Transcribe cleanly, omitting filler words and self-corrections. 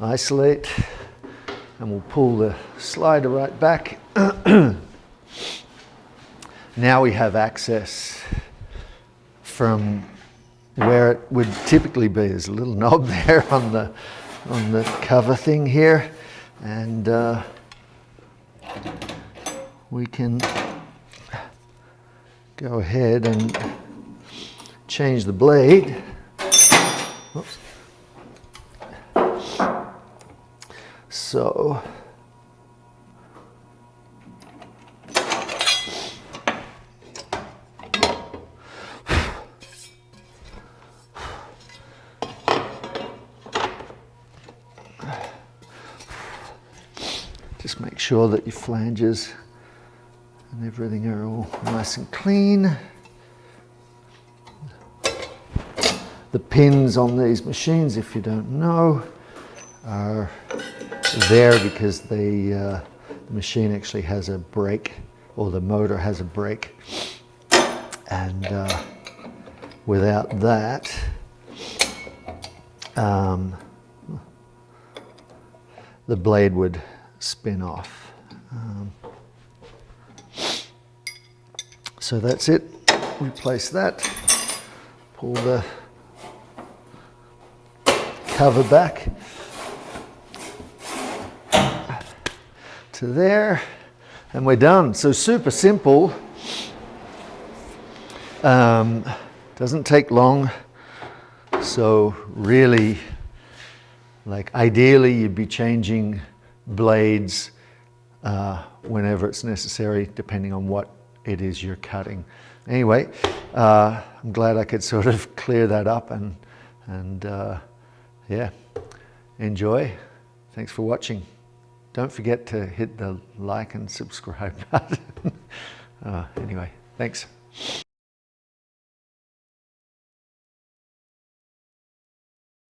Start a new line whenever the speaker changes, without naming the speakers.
isolate, and we'll pull the slider right back. Now we have access from where it would typically be. There's a little knob there on the cover thing here, and we can go ahead and change the blade. Oops. So just make sure that your flanges and everything are all nice and clean. The pins on these machines, if you don't know, are there because the machine actually has a brake, or the motor has a brake, and without that, the blade would spin off. So that's it. Replace that. Pull the cover back to there, and we're done. So super simple. Doesn't take long. So really, like ideally, you'd be changing blades whenever it's necessary, depending on what it is you're cutting. Anyway, I'm glad I could sort of clear that up, and yeah, enjoy. Thanks for watching. Don't forget to hit the like and subscribe button. Anyway, thanks.